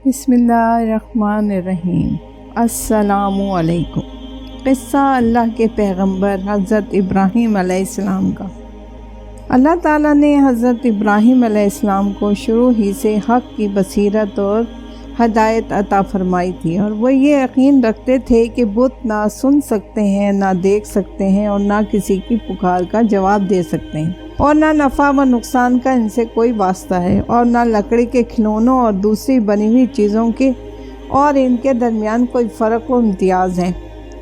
بسم اللہ الرحمن الرحیم۔ السلام علیکم۔ قصہ اللہ کے پیغمبر حضرت ابراہیم علیہ السلام کا۔ اللہ تعالیٰ نے حضرت ابراہیم علیہ السلام کو شروع ہی سے حق کی بصیرت اور ہدایت عطا فرمائی تھی، اور وہ یہ یقین رکھتے تھے کہ بت نہ سن سکتے ہیں، نہ دیکھ سکتے ہیں، اور نہ کسی کی پکار کا جواب دے سکتے ہیں، اور نہ نفع و نقصان کا ان سے کوئی واسطہ ہے، اور نہ لکڑی کے کھلونوں اور دوسری بنی ہوئی چیزوں کے اور ان کے درمیان کوئی فرق و امتیاز ہے۔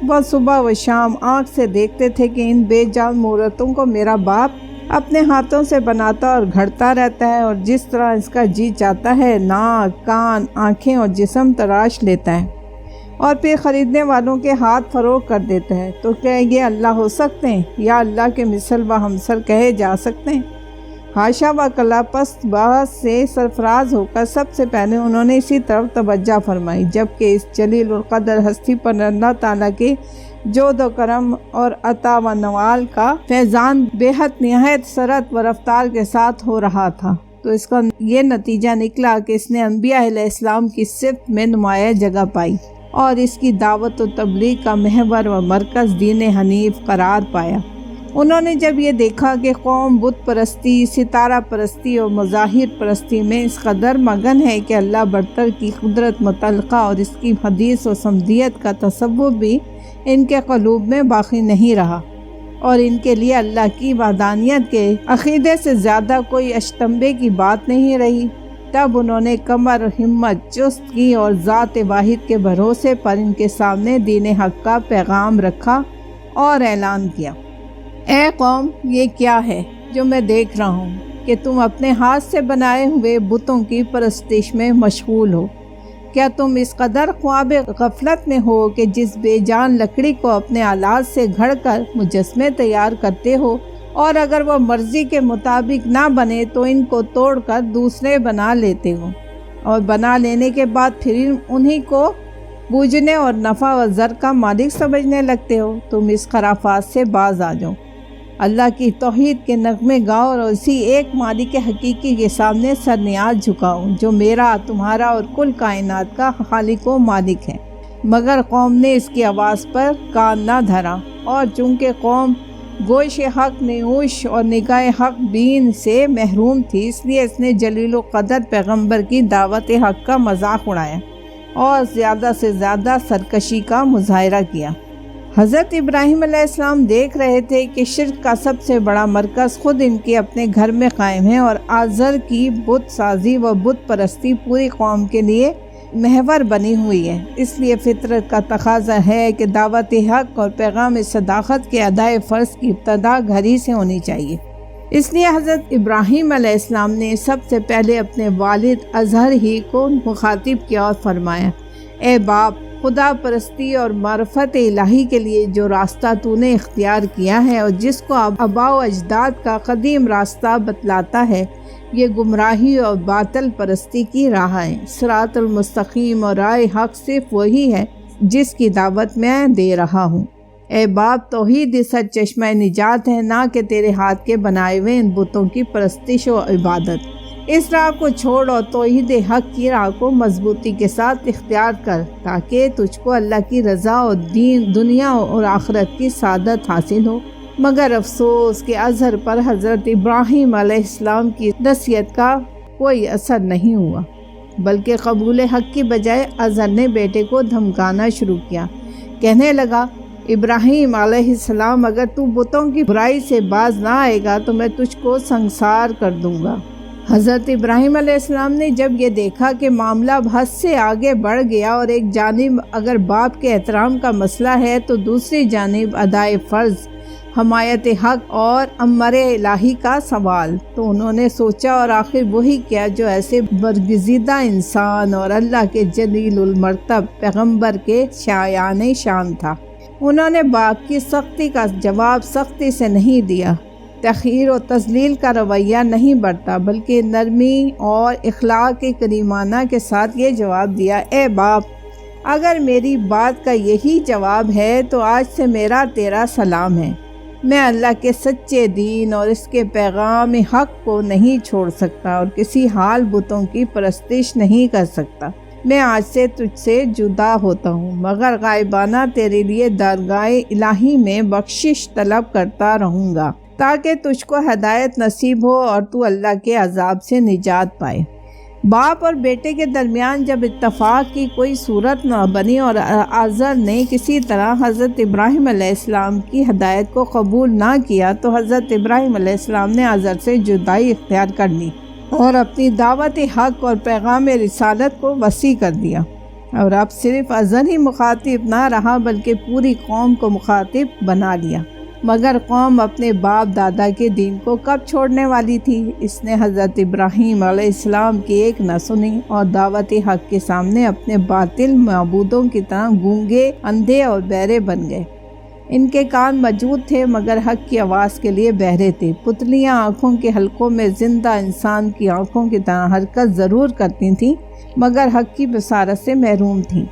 وہ صبح و شام آنکھ سے دیکھتے تھے کہ ان بے جان مورتوں کو میرا باپ اپنے ہاتھوں سے بناتا اور گھڑتا رہتا ہے، اور جس طرح اس کا جی چاہتا ہے ناک، کان، آنکھیں اور جسم تراش لیتا ہے، اور پھر خریدنے والوں کے ہاتھ فروخت کر دیتا ہے۔ تو کیا یہ اللہ ہو سکتے ہیں یا اللہ کے مثل و ہمسر کہے جا سکتے ہیں؟ حاشا و کلا۔ پست بحث سے سرفراز ہو کر سب سے پہلے انہوں نے اسی طرف توجہ فرمائی، جبکہ اس جلیل القدر ہستی پر اللہ تعالیٰ کے جود و کرم اور عطا و نوال کا فیضان بے حد نہایت سرعت و رفتار کے ساتھ ہو رہا تھا، تو اس کا یہ نتیجہ نکلا کہ اس نے انبیاء علیہ السلام کی صفت میں نمایاں جگہ پائی، اور اس کی دعوت و تبلیغ کا محور و مرکز دین حنیف قرار پایا۔ انہوں نے جب یہ دیکھا کہ قوم بت پرستی، ستارہ پرستی اور مظاہر پرستی میں اس قدر مگن ہے کہ اللہ برتر کی قدرت متعلقہ اور اس کی حدیث و سمدیت کا تصور بھی ان کے قلوب میں باقی نہیں رہا، اور ان کے لیے اللہ کی وحدانیت کے عقیدے سے زیادہ کوئی اشتمبے کی بات نہیں رہی، تب انہوں نے کمر ہمت چست کی اور ذات واحد کے بھروسے پر ان کے سامنے دین حق کا پیغام رکھا اور اعلان کیا۔ اے قوم، یہ کیا ہے جو میں دیکھ رہا ہوں کہ تم اپنے ہاتھ سے بنائے ہوئے بتوں کی پرستش میں مشغول ہو؟ کیا تم اس قدر خواب غفلت میں ہو کہ جس بے جان لکڑی کو اپنے آلات سے گھڑ کر مجسمے تیار کرتے ہو، اور اگر وہ مرضی کے مطابق نہ بنے تو ان کو توڑ کر دوسرے بنا لیتے ہو، اور بنا لینے کے بعد پھر انہی کو بوجھنے اور نفع و زر کا مالک سمجھنے لگتے ہو؟ تم اس خرافات سے باز آ جاؤ، اللہ کی توحید کے نغمے گاؤ، اور اسی ایک مالک حقیقی کے سامنے سر نیاز جھکاؤ جو میرا، تمہارا اور کل کائنات کا خالق و مالک ہے۔ مگر قوم نے اس کی آواز پر کان نہ دھرا، اور چونکہ قوم گوش حق نیوش اور نگاہ حق بین سے محروم تھی، اس لیے اس نے جلیل و قدر پیغمبر کی دعوت حق کا مذاق اڑایا اور زیادہ سے زیادہ سرکشی کا مظاہرہ کیا۔ حضرت ابراہیم علیہ السلام دیکھ رہے تھے کہ شرک کا سب سے بڑا مرکز خود ان کے اپنے گھر میں قائم ہے، اور آزر کی بت سازی و بت پرستی پوری قوم کے لیے محور بنی ہوئی ہے۔ اس لیے فطرت کا تقاضا ہے کہ دعوت حق اور پیغام صداقت کے ادائے فرض کی ابتدا گھر ہی سے ہونی چاہیے۔ اس لیے حضرت ابراہیم علیہ السلام نے سب سے پہلے اپنے والد ازہر ہی کو مخاطب کیا اور فرمایا، اے باپ، خدا پرستی اور معرفت الہی کے لیے جو راستہ تو نے اختیار کیا ہے اور جس کو آباء و اجداد کا قدیم راستہ بتلاتا ہے، یہ گمراہی اور باطل پرستی کی راہ ہے۔ صراط المستقیم اور راہ حق صرف وہی ہے جس کی دعوت میں دے رہا ہوں۔ اے باپ، توحید سچ چشمہ نجات ہے، نہ کہ تیرے ہاتھ کے بنائے ہوئے ان بتوں کی پرستش و عبادت۔ اس راہ کو چھوڑ اور توحید حق کی راہ کو مضبوطی کے ساتھ اختیار کر، تاکہ تجھ کو اللہ کی رضا اور دنیا اور آخرت کی سعادت حاصل ہو۔ مگر افسوس کہ ازہر پر حضرت ابراہیم علیہ السلام کی نصیحت کا کوئی اثر نہیں ہوا، بلکہ قبول حق کی بجائے ازہر نے بیٹے کو دھمکانا شروع کیا۔ کہنے لگا، ابراہیم علیہ السلام، اگر تو بتوں کی برائی سے باز نہ آئے گا تو میں تجھ کو سنسار کر دوں گا۔ حضرت ابراہیم علیہ السلام نے جب یہ دیکھا کہ معاملہ حد سے آگے بڑھ گیا، اور ایک جانب اگر باپ کے احترام کا مسئلہ ہے تو دوسری جانب ادائے فرض، حمایت حق اور امر الہی کا سوال، تو انہوں نے سوچا اور آخر وہی کیا جو ایسے برگزیدہ انسان اور اللہ کے جلیل المرتب پیغمبر کے شایان شان تھا۔ انہوں نے باپ کی سختی کا جواب سختی سے نہیں دیا، تخیر و تذلیل کا رویہ نہیں برتا، بلکہ نرمی اور اخلاق کریمانہ کے ساتھ یہ جواب دیا، اے باپ، اگر میری بات کا یہی جواب ہے تو آج سے میرا تیرا سلام ہے۔ میں اللہ کے سچے دین اور اس کے پیغام حق کو نہیں چھوڑ سکتا، اور کسی حال بتوں کی پرستش نہیں کر سکتا۔ میں آج سے تجھ سے جدا ہوتا ہوں، مگر غائبانہ تیرے لیے درگاہ الہی میں بخشش طلب کرتا رہوں گا تاکہ تجھ کو ہدایت نصیب ہو اور تو اللہ کے عذاب سے نجات پائے۔ باپ اور بیٹے کے درمیان جب اتفاق کی کوئی صورت نہ بنی اور آزر نے کسی طرح حضرت ابراہیم علیہ السلام کی ہدایت کو قبول نہ کیا تو حضرت ابراہیم علیہ السلام نے آزر سے جدائی اختیار کر لی اور اپنی دعوت حق اور پیغام رسالت کو وسیع کر دیا، اور اب صرف آزر ہی مخاطب نہ رہا بلکہ پوری قوم کو مخاطب بنا لیا۔ مگر قوم اپنے باپ دادا کے دین کو کب چھوڑنے والی تھی؟ اس نے حضرت ابراہیم علیہ السلام کی ایک نہ سنی اور دعوت حق کے سامنے اپنے باطل معبودوں کی طرح گونگے، اندھے اور بہرے بن گئے۔ ان کے کان موجود تھے مگر حق کی آواز کے لیے بہرے تھے۔ پتلیاں آنکھوں کے حلقوں میں زندہ انسان کی آنکھوں کی طرح حرکت ضرور کرتی تھیں مگر حق کی بصارت سے محروم تھیں۔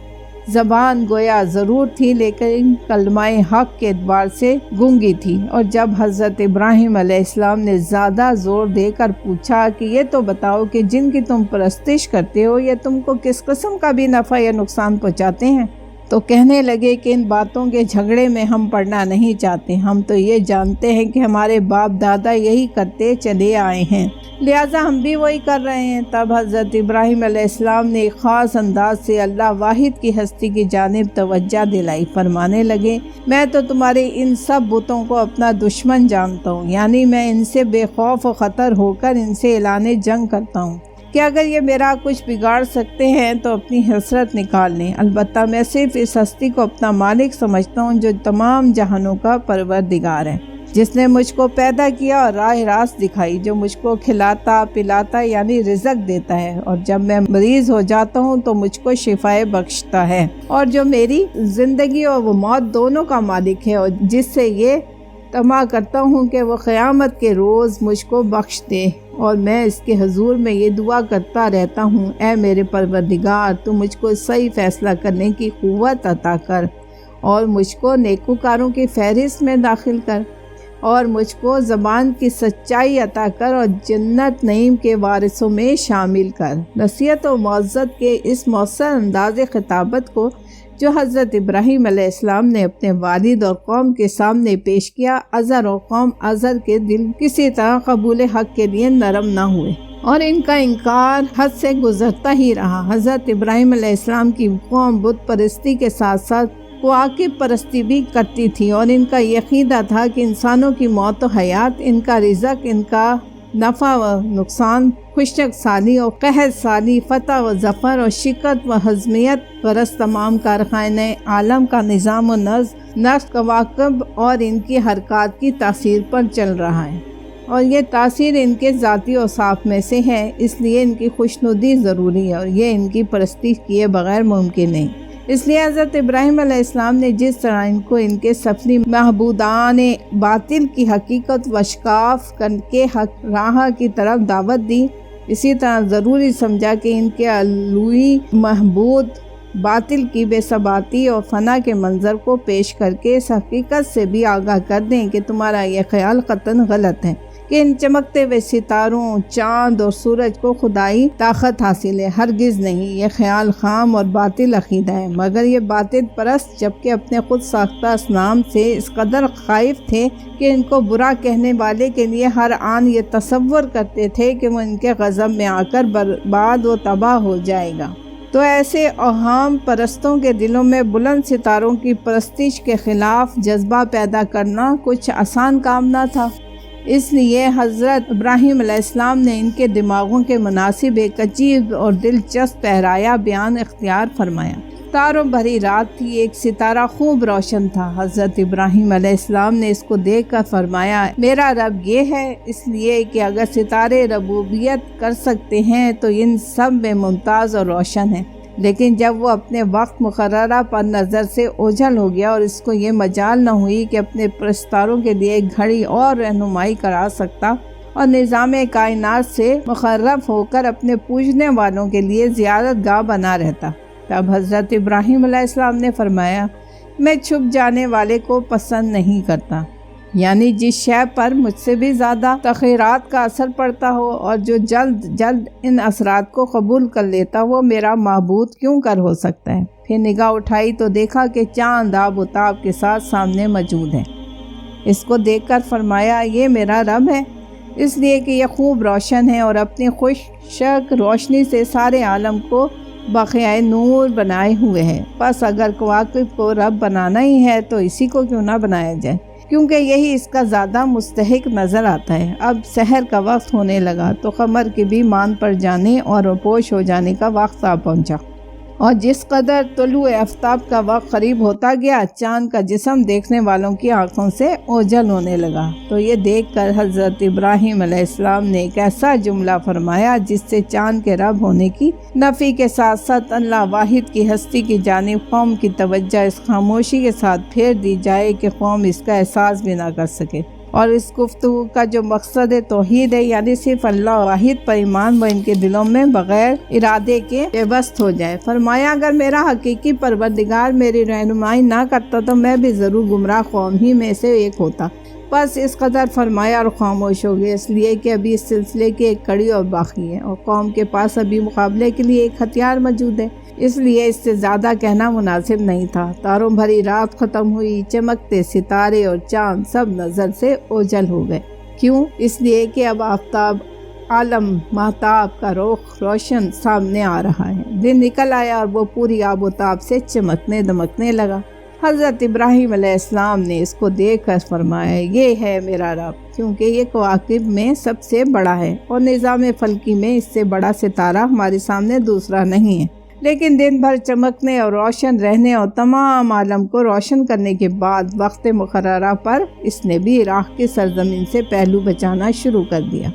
زبان گویا ضرور تھی لیکن کلمہ حق کے اعتبار سے گونگی تھی۔ اور جب حضرت ابراہیم علیہ السلام نے زیادہ زور دے کر پوچھا کہ یہ تو بتاؤ کہ جن کی تم پرستش کرتے ہو یہ تم کو کس قسم کا بھی نفع یا نقصان پہنچاتے ہیں، تو کہنے لگے کہ ان باتوں کے جھگڑے میں ہم پڑنا نہیں چاہتے، ہم تو یہ جانتے ہیں کہ ہمارے باپ دادا یہی کرتے چلے آئے ہیں، لہٰذا ہم بھی وہی کر رہے ہیں۔ تب حضرت ابراہیم علیہ السلام نے ایک خاص انداز سے اللہ واحد کی ہستی کی جانب توجہ دلائی، فرمانے لگے میں تو تمہارے ان سب بتوں کو اپنا دشمن جانتا ہوں، یعنی میں ان سے بے خوف و خطر ہو کر ان سے اعلان جنگ کرتا ہوں کہ اگر یہ میرا کچھ بگاڑ سکتے ہیں تو اپنی حسرت نکال لیں، البتہ میں صرف اس ہستی کو اپنا مالک سمجھتا ہوں جو تمام جہانوں کا پروردگار ہے، جس نے مجھ کو پیدا کیا اور راہ راست دکھائی، جو مجھ کو کھلاتا پلاتا یعنی رزق دیتا ہے، اور جب میں مریض ہو جاتا ہوں تو مجھ کو شفائے بخشتا ہے، اور جو میری زندگی اور وہ موت دونوں کا مالک ہے، اور جس سے یہ تما کرتا ہوں کہ وہ قیامت کے روز مجھ کو بخش دے، اور میں اس کے حضور میں یہ دعا کرتا رہتا ہوں اے میرے پروردگار تو مجھ کو صحیح فیصلہ کرنے کی قوت عطا کر اور مجھ کو نیکوکاروں کی فہرست میں داخل کر اور مجھ کو زبان کی سچائی عطا کر اور جنت نعیم کے وارثوں میں شامل کر۔ نصیحت و معزت کے اس مؤثر انداز خطابت کو جو حضرت ابراہیم علیہ السلام نے اپنے والد اور قوم کے سامنے پیش کیا، آزر اور قوم آزر کے دل کسی طرح قبول حق کے لیے نرم نہ ہوئے اور ان کا انکار حد سے گزرتا ہی رہا۔ حضرت ابراہیم علیہ السلام کی قوم بت پرستی کے ساتھ ساتھ کواکب پرستی بھی کرتی تھی، اور ان کا یہ عقیدہ تھا کہ انسانوں کی موت و حیات، ان کا رزق، ان کا نفع و نقصان، خشک سالی اور قحط سالی، فتح و ظفر اور شکست و ہضمیت غرض تمام کارخانے عالم کا نظام و نقش کواکب اور ان کی حرکات کی تاثیر پر چل رہا ہے، اور یہ تاثیر ان کے ذاتی اوصاف میں سے ہے، اس لیے ان کی خوشنودی ضروری ہے اور یہ ان کی پرستی کیے بغیر ممکن نہیں۔ اس لیے حضرت ابراہیم علیہ السلام نے جس طرح ان کو ان کے سفلی معبودان باطل کی حقیقت وشکاف کر کے حق راہ کی طرف دعوت دی، اسی طرح ضروری سمجھا کہ ان کے الوہی معبود باطل کی بے ثباتی اور فنا کے منظر کو پیش کر کے اس حقیقت سے بھی آگاہ کر دیں کہ تمہارا یہ خیال قطعاً غلط ہے کہ ان چمکتے ہوئے ستاروں، چاند اور سورج کو خدائی طاقت حاصل ہے، ہرگز نہیں، یہ خیال خام اور باطل عقیدہ ہے، مگر یہ باطل پرست جبکہ اپنے خود ساختہ اصنام سے اس قدر خائف تھے کہ ان کو برا کہنے والے کے لیے ہر آن یہ تصور کرتے تھے کہ وہ ان کے غضب میں آ کر برباد و تباہ ہو جائے گا۔ تو ایسے اوہام پرستوں کے دلوں میں بلند ستاروں کی پرستش کے خلاف جذبہ پیدا کرنا کچھ آسان کام نہ تھا، اس لیے حضرت ابراہیم علیہ السلام نے ان کے دماغوں کے مناسب ایک عجیب اور دلچسپ پہرایا بیان اختیار فرمایا۔ ستاروں بھری رات تھی، ایک ستارہ خوب روشن تھا۔ حضرت ابراہیم علیہ السلام نے اس کو دیکھ کر فرمایا میرا رب یہ ہے، اس لیے کہ اگر ستارے ربوبیت کر سکتے ہیں تو ان سب میں ممتاز اور روشن ہیں، لیکن جب وہ اپنے وقت مقررہ پر نظر سے اوجھل ہو گیا اور اس کو یہ مجال نہ ہوئی کہ اپنے پرستاروں کے لیے ایک گھڑی اور رہنمائی کرا سکتا اور نظام کائنات سے مخرب ہو کر اپنے پوجنے والوں کے لیے زیارت گاہ بنا رہتا، تب حضرت ابراہیم علیہ السلام نے فرمایا میں چھپ جانے والے کو پسند نہیں کرتا، یعنی جس شے پر مجھ سے بھی زیادہ تخیرات کا اثر پڑتا ہو اور جو جلد جلد ان اثرات کو قبول کر لیتا وہ میرا معبود کیوں کر ہو سکتا ہے؟ پھر نگاہ اٹھائی تو دیکھا کہ چاند آب و تاب کے ساتھ سامنے موجود ہے۔ اس کو دیکھ کر فرمایا یہ میرا رب ہے، اس لیے کہ یہ خوب روشن ہے اور اپنی خشک روشنی سے سارے عالم کو بقیہ نور بنائے ہوئے ہے۔ بس اگر کواکب کو رب بنانا ہی ہے تو اسی کو کیوں نہ بنایا جائے، کیونکہ یہی اس کا زیادہ مستحق نظر آتا ہے۔ اب سحر کا وقت ہونے لگا تو قمر کے بھی مان پر جانے اور روپوش ہو جانے کا وقت آ پہنچا، اور جس قدر طلوع آفتاب کا وقت قریب ہوتا گیا چاند کا جسم دیکھنے والوں کی آنکھوں سے اوجھل ہونے لگا۔ تو یہ دیکھ کر حضرت ابراہیم علیہ السلام نے ایک ایسا جملہ فرمایا جس سے چاند کے رب ہونے کی نفی کے ساتھ ساتھ اللہ واحد کی ہستی کی جانب قوم کی توجہ اس خاموشی کے ساتھ پھیر دی جائے کہ قوم اس کا احساس بھی نہ کر سکے، اور اس گفتگو کا جو مقصد توحید ہے یعنی صرف اللہ واحد پر ایمان وہ ان کے دلوں میں بغیر ارادے کے پیوست ہو جائے۔ فرمایا اگر میرا حقیقی پروردگار میری رہنمائی نہ کرتا تو میں بھی ضرور گمراہ قوم ہی میں سے ایک ہوتا۔ بس اس قدر فرمایا اور خاموش ہو گئے، اس لیے کہ ابھی اس سلسلے کی ایک کڑی اور باقی ہے اور قوم کے پاس ابھی مقابلے کے لیے ایک ہتھیار موجود ہے، اس لیے اس سے زیادہ کہنا مناسب نہیں تھا۔ تاروں بھری رات ختم ہوئی، چمکتے ستارے اور چاند سب نظر سے اوجھل ہو گئے۔ کیوں؟ اس لیے کہ اب آفتاب عالم مہتاب کا رخ روشن سامنے آ رہا ہے، دن نکل آیا اور وہ پوری آب و تاب سے چمکنے دمکنے لگا۔ حضرت ابراہیم علیہ السلام نے اس کو دیکھ کر فرمایا یہ ہے میرا رب، کیونکہ یہ کواکب میں سب سے بڑا ہے اور نظام فلکی میں اس سے بڑا ستارہ ہمارے سامنے دوسرا نہیں ہے۔ لیکن دن بھر چمکنے اور روشن رہنے اور تمام عالم کو روشن کرنے کے بعد وقت مقررہ پر اس نے بھی عراق کی سرزمین سے پہلو بچانا شروع کر دیا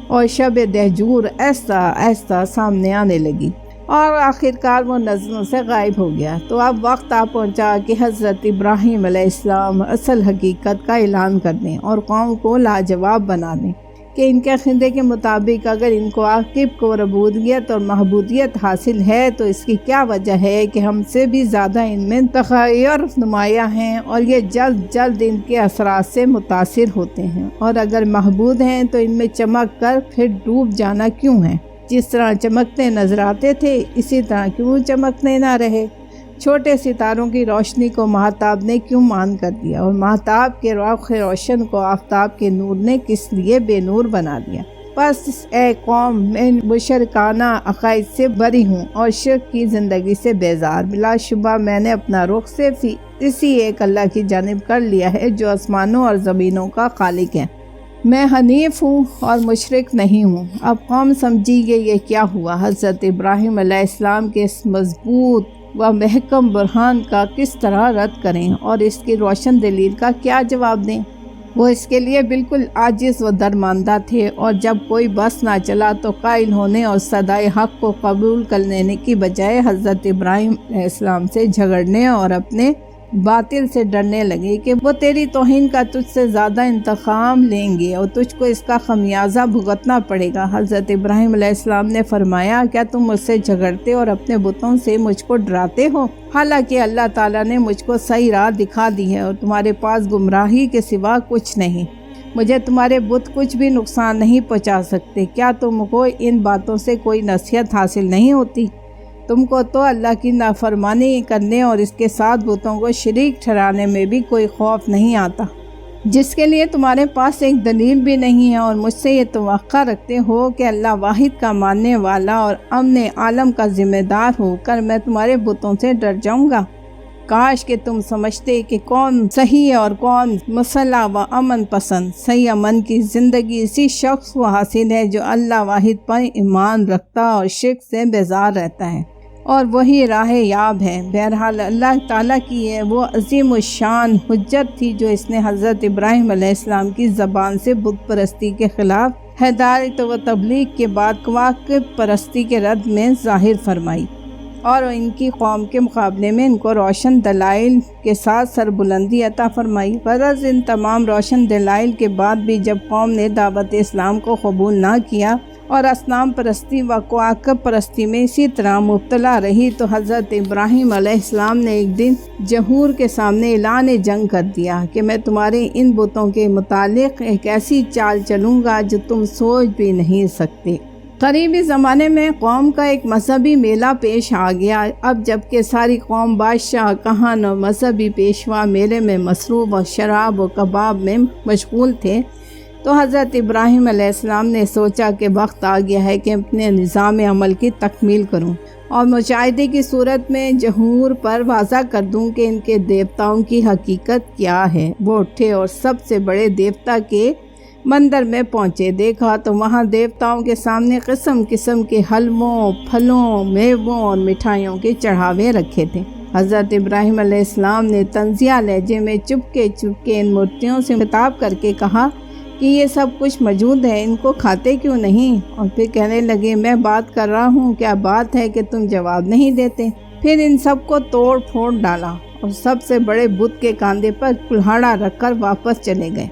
اور شب دہجور ایسا ایسا سامنے آنے لگی اور آخرکار وہ نظروں سے غائب ہو گیا۔ تو اب وقت آ پہنچا کہ حضرت ابراہیم علیہ السلام اصل حقیقت کا اعلان کر دیں اور قوم کو لاجواب بنا دیں کہ ان کے عقیدے کے مطابق اگر ان کو عاقب کو ربوبیت اور محبوبیت حاصل ہے تو اس کی کیا وجہ ہے کہ ہم سے بھی زیادہ ان میں تخیر نمایاں ہیں اور یہ جلد جلد ان کے اثرات سے متاثر ہوتے ہیں، اور اگر محبود ہیں تو ان میں چمک کر پھر ڈوب جانا کیوں ہے؟ جس طرح چمکتے نظر آتے تھے اسی طرح کیوں چمکنے نہ رہے؟ چھوٹے ستاروں کی روشنی کو مہتاب نے کیوں مان کر دیا اور مہتاب کے رخ روشن کو آفتاب کے نور نے کس لیے بے نور بنا دیا؟ بس اے قوم میں مشرکانہ عقائد سے بری ہوں اور شرک کی زندگی سے بیزار، بلا شبہ میں نے اپنا رخ صرف اسی ایک اللہ کی جانب کر لیا ہے جو آسمانوں اور زمینوں کا خالق ہے۔ میں حنیف ہوں اور مشرک نہیں ہوں۔ اب قوم سمجھی کہ یہ کیا ہوا، حضرت ابراہیم علیہ السلام کے اس مضبوط و محکم برہان کا کس طرح رد کریں اور اس کی روشن دلیل کا کیا جواب دیں؟ وہ اس کے لیے بالکل عاجز و درماندہ تھے، اور جب کوئی بس نہ چلا تو قائل ہونے اور صدائے حق کو قبول کر لینے کی بجائے حضرت ابراہیم علیہ السلام سے جھگڑنے اور اپنے باطل سے ڈرنے لگے کہ وہ تیری توہین کا تجھ سے زیادہ انتقام لیں گے اور تجھ کو اس کا خمیازہ بھگتنا پڑے گا۔ حضرت ابراہیم علیہ السلام نے فرمایا کیا تم مجھ سے جھگڑتے اور اپنے بتوں سے مجھ کو ڈراتے ہو؟ حالانکہ اللہ تعالیٰ نے مجھ کو صحیح راہ دکھا دی ہے اور تمہارے پاس گمراہی کے سوا کچھ نہیں۔ مجھے تمہارے بت کچھ بھی نقصان نہیں پہنچا سکتے۔ کیا تم کو ان باتوں سے کوئی نصیحت حاصل نہیں ہوتی؟ تم کو تو اللہ کی نافرمانی کرنے اور اس کے ساتھ بتوں کو شریک ٹھہرانے میں بھی کوئی خوف نہیں آتا، جس کے لیے تمہارے پاس ایک دلیل بھی نہیں ہے، اور مجھ سے یہ توقع رکھتے ہو کہ اللہ واحد کا ماننے والا اور امن عالم کا ذمہ دار ہو کر میں تمہارے بتوں سے ڈر جاؤں گا۔ کاش کہ تم سمجھتے کہ کون صحیح اور کون مسلح و امن پسند۔ صحیح امن کی زندگی اسی شخص کو حاصل ہے جو اللہ واحد پر ایمان رکھتا اور شرک سے بیزار رہتا ہے، اور وہی راہ یاب ہے۔ بہرحال اللہ تعالیٰ کی یہ وہ عظیم الشان حجت تھی جو اس نے حضرت ابراہیم علیہ السلام کی زبان سے بت پرستی کے خلاف ہدایت و تبلیغ کے بعد کواکب پرستی کے رد میں ظاہر فرمائی، اور ان کی قوم کے مقابلے میں ان کو روشن دلائل کے ساتھ سربلندی عطا فرمائی۔ غرض ان تمام روشن دلائل کے بعد بھی جب قوم نے دعوت اسلام کو قبول نہ کیا اور اصنام پرستی و کواکب پرستی میں اسی طرح مبتلا رہی تو حضرت ابراہیم علیہ السلام نے ایک دن جہور کے سامنے اعلان جنگ کر دیا کہ میں تمہارے ان بتوں کے متعلق ایک ایسی چال چلوں گا جو تم سوچ بھی نہیں سکتے۔ قریبی زمانے میں قوم کا ایک مذہبی میلہ پیش آ گیا۔ اب جبکہ ساری قوم بادشاہ، کہن اور مذہبی پیشوا میلے میں مصروف اور شراب و کباب میں مشغول تھے، تو حضرت ابراہیم علیہ السلام نے سوچا کہ وقت آ گیا ہے کہ اپنے نظام عمل کی تکمیل کروں اور مشاہدے کی صورت میں جہور پر واضح کر دوں کہ ان کے دیوتاؤں کی حقیقت کیا ہے۔ وہ اٹھے اور سب سے بڑے دیوتا کے مندر میں پہنچے۔ دیکھا تو وہاں دیوتاؤں کے سامنے قسم قسم کے حلووں، پھلوں، میووں اور مٹھائیوں کے چڑھاوے رکھے تھے۔ حضرت ابراہیم علیہ السلام نے طنزیہ لہجے میں چپکے چپکے ان مورتیوں سے خطاب کر کے کہا کہ یہ سب کچھ موجود ہے، ان کو کھاتے کیوں نہیں؟ اور پھر کہنے لگے، میں بات کر رہا ہوں، کیا بات ہے کہ تم جواب نہیں دیتے؟ پھر ان سب کو توڑ پھوڑ ڈالا اور سب سے بڑے بت کے کاندھے پر کلہاڑا رکھ کر واپس چلے گئے۔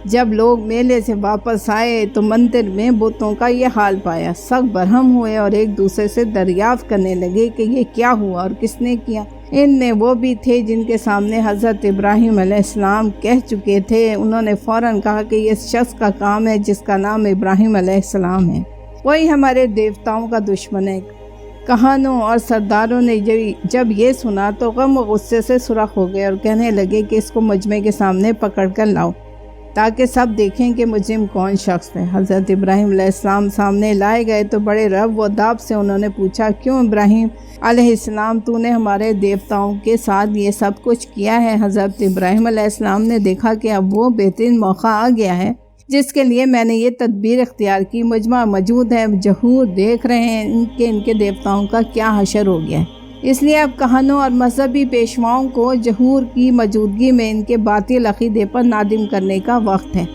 جب لوگ میلے سے واپس آئے تو مندر میں بتوں کا یہ حال پایا۔ سب برہم ہوئے اور ایک دوسرے سے دریافت کرنے لگے کہ یہ کیا ہوا اور کس نے کیا۔ ان میں وہ بھی تھے جن کے سامنے حضرت ابراہیم علیہ السلام کہہ چکے تھے۔ انہوں نے فوراً کہا کہ یہ شخص کا کام ہے جس کا نام ابراہیم علیہ السلام ہے، وہی ہمارے دیوتاؤں کا دشمن ہے۔ کہانوں اور سرداروں نے جب یہ سنا تو غم و غصے سے سرخ ہو گئے اور کہنے لگے کہ اس کو مجمع کے سامنے پکڑ کر لاؤ تاکہ سب دیکھیں کہ مجرم کون شخص ہے۔ حضرت ابراہیم علیہ السلام سامنے لائے گئے تو بڑے رب و داب سے انہوں نے پوچھا، کیوں ابراہیم علیہ السلام تو نے ہمارے دیوتاؤں کے ساتھ یہ سب کچھ کیا ہے؟ حضرت ابراہیم علیہ السلام نے دیکھا کہ اب وہ بہترین موقع آ گیا ہے جس کے لیے میں نے یہ تدبیر اختیار کی۔ مجمع موجود ہے، جہور دیکھ رہے ہیں ان کے دیوتاؤں کا کیا حشر ہو گیا ہے، اس لیے اب کہنوں اور مذہبی پیشواؤں کو جہور کی موجودگی میں ان کے باطل عقیدے پر نادم کرنے کا وقت ہے،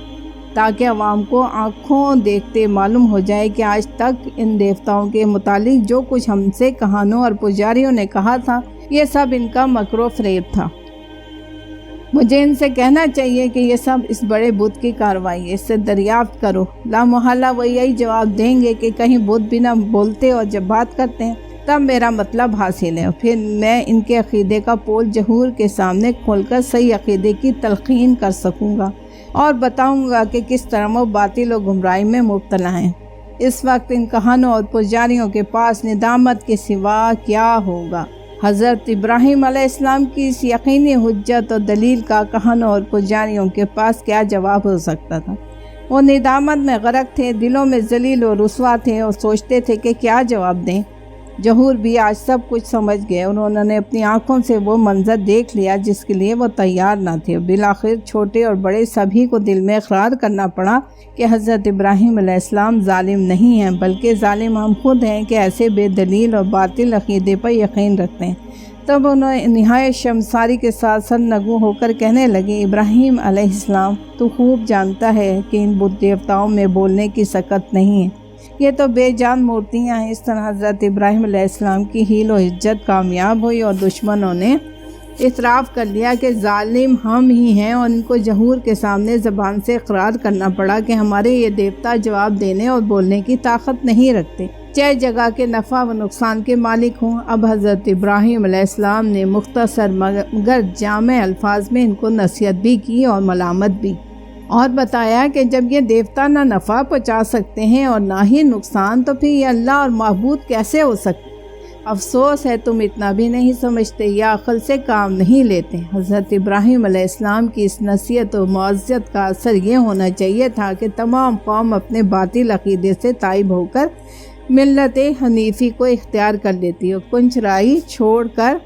تاکہ عوام کو آنکھوں دیکھتے معلوم ہو جائے کہ آج تک ان دیوتاؤں کے متعلق جو کچھ ہم سے کہانوں اور پجاریوں نے کہا تھا یہ سب ان کا مکر و فریب تھا۔ مجھے ان سے کہنا چاہیے کہ یہ سب اس بڑے بت کی کارروائی ہے، اس سے دریافت کرو۔ لا محالہ وہ یہی جواب دیں گے کہ کہیں بت بھی نہ بولتے اور جب بات کرتے ہیں تب میرا مطلب حاصل ہے، پھر میں ان کے عقیدے کا پول جہور کے سامنے کھول کر صحیح عقیدے کی تلقین کر سکوں گا اور بتاؤں گا کہ کس طرح وہ باطل و گمراہی میں مبتلا ہیں۔ اس وقت ان کہانوں اور پجاریوں کے پاس ندامت کے سوا کیا ہوگا؟ حضرت ابراہیم علیہ السلام کی اس یقینی حجت اور دلیل کا کہانوں اور پجاریوں کے پاس کیا جواب ہو سکتا تھا؟ وہ ندامت میں غرق تھے، دلوں میں ذلیل و رسوا تھے اور سوچتے تھے کہ کیا جواب دیں۔ جہور بھی آج سب کچھ سمجھ گئے اور انہوں نے اپنی آنکھوں سے وہ منظر دیکھ لیا جس کے لیے وہ تیار نہ تھے۔ بالآخر چھوٹے اور بڑے سبھی کو دل میں اقرار کرنا پڑا کہ حضرت ابراہیم علیہ السلام ظالم نہیں ہیں، بلکہ ظالم ہم خود ہیں کہ ایسے بے دلیل اور باطل عقیدے پر یقین رکھتے ہیں۔ تب انہوں نہایت شرمساری کے ساتھ سرنگوں ہو کر کہنے لگے، ابراہیم علیہ السلام تو خوب جانتا ہے کہ ان بت دیوتاؤں میں بولنے کی سکت نہیں ہے، یہ تو بے جان مورتیاں ہیں۔ اس طرح حضرت ابراہیم علیہ السلام کی حیل و حجت کامیاب ہوئی اور دشمنوں نے اعتراف کر لیا کہ ظالم ہم ہی ہیں، اور ان کو جہور کے سامنے زبان سے اقرار کرنا پڑا کہ ہمارے یہ دیوتا جواب دینے اور بولنے کی طاقت نہیں رکھتے، چاہے جگہ کے نفع و نقصان کے مالک ہوں۔ اب حضرت ابراہیم علیہ السلام نے مختصر مگر جامع الفاظ میں ان کو نصیحت بھی کی اور ملامت بھی، اور بتایا کہ جب یہ دیوتا نہ نفع پہنچا سکتے ہیں اور نہ ہی نقصان، تو پھر یہ اللہ اور معبود کیسے ہو سکتے؟ افسوس ہے تم اتنا بھی نہیں سمجھتے یا عقل سے کام نہیں لیتے۔ حضرت ابراہیم علیہ السلام کی اس نصیحت و معزت کا اثر یہ ہونا چاہیے تھا کہ تمام قوم اپنے باطل عقیدے سے تائب ہو کر ملت حنیفی کو اختیار کر لیتی اور کنچ رائی چھوڑ کر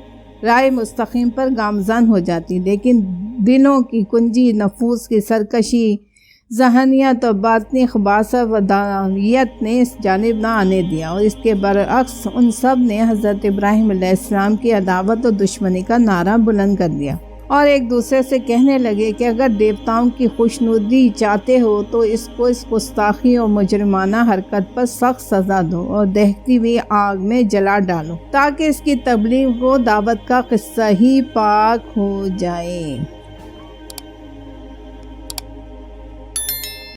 رائے مستقیم پر گامزن ہو جاتی، لیکن دلوں کی کنجی، نفوس کی سرکشی، ذہنیت اور باطنی خباثت و دانیت نے اس جانب نہ آنے دیا، اور اس کے برعکس ان سب نے حضرت ابراہیم علیہ السلام کی عداوت و دشمنی کا نعرہ بلند کر دیا اور ایک دوسرے سے کہنے لگے کہ اگر دیوتاؤں کی خوشنودی چاہتے ہو تو اس گستاخی اور مجرمانہ حرکت پر سخت سزا دو اور دہتی ہوئی آگ میں جلا ڈالو تاکہ اس کی تبلیغ و دعوت کا قصہ ہی پاک ہو جائے۔